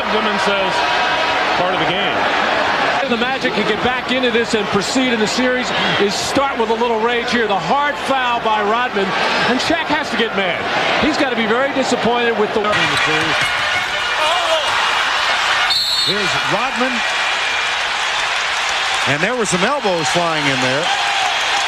grabs him and says, part of the game. The Magic can get back into this and proceed in the series is start with a little rage here. The hard foul by Rodman, and Shaq has to get mad. He's got to be very disappointed with the series. Here's Rodman. And there were some elbows flying in there.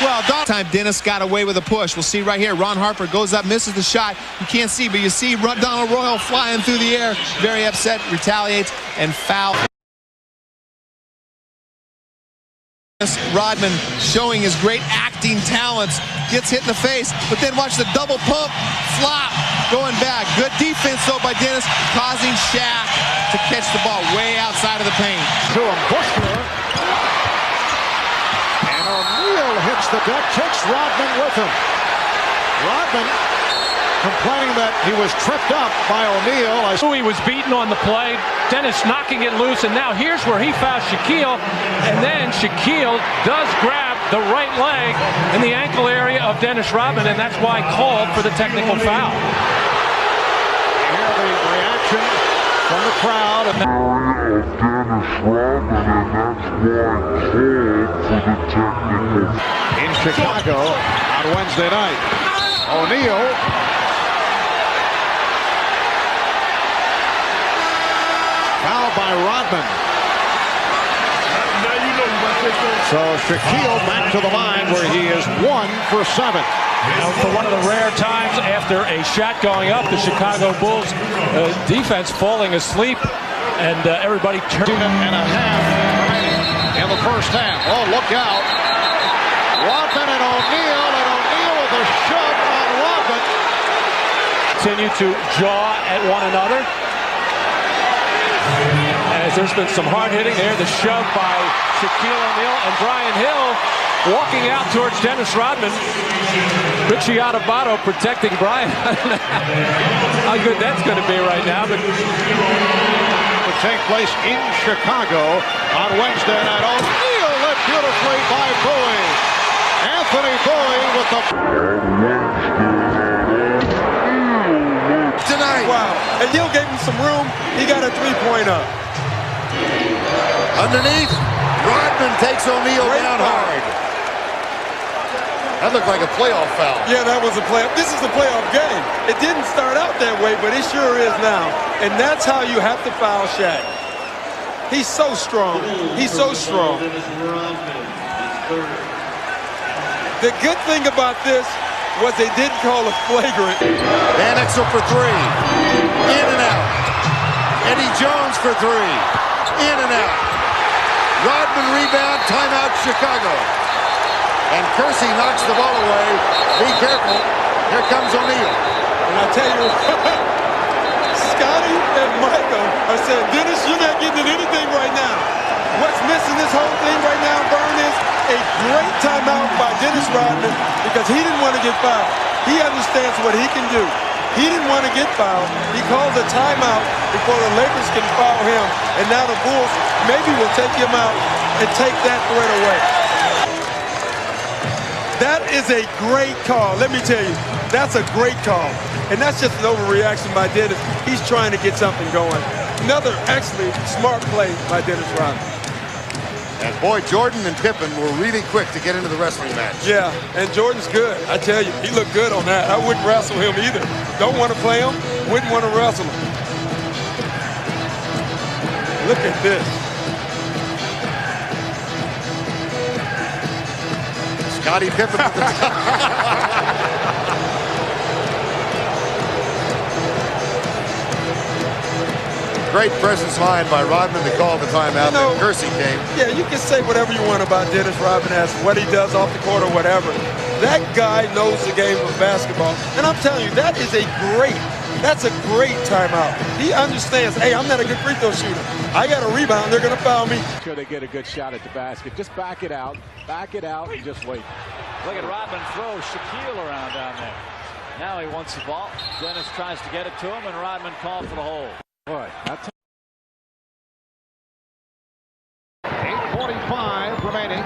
Well, time Dennis got away with a push. We'll see right here. Ron Harper goes up, misses the shot. You can't see, but you see Donald Royal flying through the air. Very upset, retaliates, and foul. Rodman showing his great acting talents. Gets hit in the face, but then watch the double pump, flop, going back. Good defense, though, by Dennis, causing Shaq to catch the ball way outside of the paint. To him, Bushler. And O'Neal hits the deck, takes Rodman with him. Rodman complaining that he was tripped up by O'Neal. He was beaten on the play. Dennis knocking it loose, and now here's where he fouls Shaquille, and then Shaquille does grab the right leg in the ankle area of Dennis Rodman, and that's why called for the technical foul. You hear the reaction from the crowd. Dennis Rodman, and that's why called for the technical. In Chicago on Wednesday night. O'Neal. Foul by Rodman. So Shaquille back to the line where he is 1 for 7. For one of the rare times after a shot going up, the Chicago Bulls defense falling asleep, and everybody turning. And a half in the first half. Oh, look out. Rodman and O'Neal with a shove on Rodman. Continue to jaw at one another. As there's been some hard hitting there, the shove by Shaquille O'Neal and Brian Hill walking out towards Dennis Rodman. Richie Adubato protecting Brian. How good that's going to be right now. But would take place in Chicago on Wednesday night. O'Neal led beautifully by Bowie. Anthony Bowie with the tonight. Wow. And Hill gave him some room. He got a three-pointer. Underneath, Rodman takes O'Neal down hard. That looked like a playoff foul. Yeah, that was a playoff. This is a playoff game. It didn't start out that way, but it sure is now. And that's how you have to foul Shaq. He's so strong. He's so strong. The good thing about this was they didn't call a flagrant. Van Exel for 3. In and out. Eddie Jones for 3. In and out. Rodman rebound, timeout Chicago. And Kersey knocks the ball away. Be careful. Here comes O'Neal. And I tell you what, Scotty and Michael are saying, Dennis, you're not getting anything right now. What's missing this whole thing right now, Vern, is a great timeout by Dennis Rodman because he didn't want to get fouled. He understands what he can do. He didn't want to get fouled. He calls a timeout before the Lakers can foul him. And now the Bulls maybe will take him out and take that threat away. That is a great call. Let me tell you, that's a great call. And that's just an overreaction by Dennis. He's trying to get something going. Another actually smart play by Dennis Rodman. And boy, Jordan and Pippen were really quick to get into the wrestling match. Yeah, and Jordan's good. I tell you, he looked good on that. I wouldn't wrestle him either. Don't want to play him, wouldn't want to wrestle him. Look at this. Scottie Pippen at the top. Great presence line by Rodman to call the timeout. Then Kersey came. Yeah, you can say whatever you want about Dennis Rodman as what he does off the court or whatever. That guy knows the game of basketball. And I'm telling you, that's a great timeout. He understands, hey, I'm not a good free throw shooter. I got a rebound, they're going to foul me. Sure they get a good shot at the basket. Just back it out, and just wait. Look at Rodman throw Shaquille around down there. Now he wants the ball. Dennis tries to get it to him, and Rodman called for the hold. Boy, that's 8:45 remaining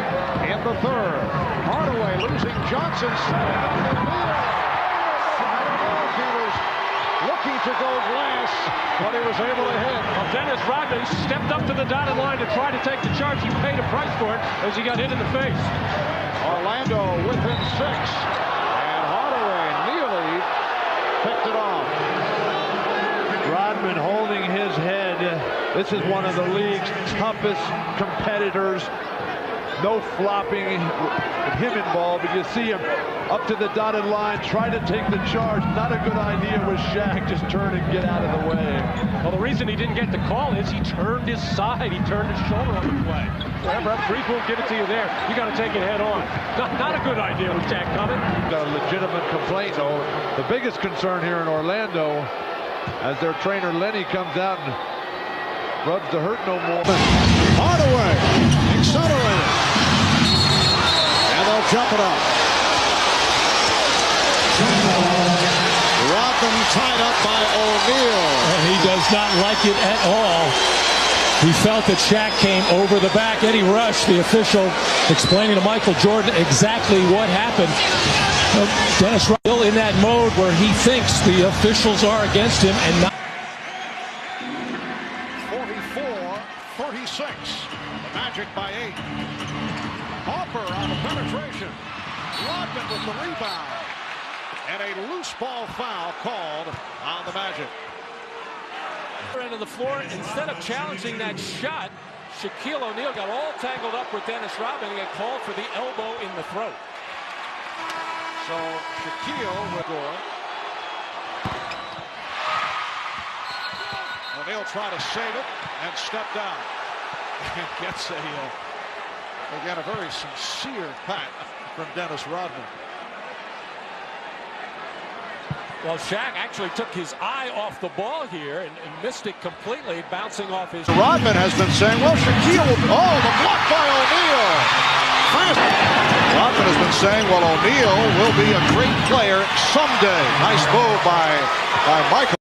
in the third. Hardaway losing Johnson. He was looking to go glass, but he was able to hit. Well, Dennis Dennis Rodman stepped up to the dotted line to try to take the charge. He paid a price for it as he got hit in the face. Orlando within 6. And Hardaway nearly picked it off. Rodman holding his head. This is one of the league's toughest competitors. No flopping with him involved, but you see him up to the dotted line, try to take the charge. Not a good idea with Shaq. Just turn and get out of the way. Well, the reason he didn't get the call is he turned his side. He turned his shoulder on the play. Whatever referee won't give it to you there. You got to take it head on. Not a good idea with Shaq coming. Got a legitimate complaint, though. The biggest concern here in Orlando, as their trainer Lenny comes out and rubs the hurt no more. Hardaway accelerated. And they'll jump it up. Rodman tied up by O'Neal. And he does not like it at all. He felt that Shaq came over the back. Eddie Rush, the official, explaining to Michael Jordan exactly what happened. Dennis Rodman still in that mode where he thinks the officials are against him and not. 44-36. The Magic by 8. Harper on the penetration. Rodman with the rebound. And a loose ball foul called on the Magic. End of the floor, instead of challenging that shot, Shaquille O'Neal got all tangled up with Dennis Rodman and got called for the elbow in the throat. So Shaquille will go. O'Neal tried to save it and step down. And gets again, a very sincere pat from Dennis Rodman. Well, Shaq actually took his eye off the ball here and missed it completely, bouncing off his. Rodman has been saying, well, Shaquille will. Oh, the block by O'Neal. Rodman has been saying, well, O'Neal will be a great player someday. Nice move by Michael.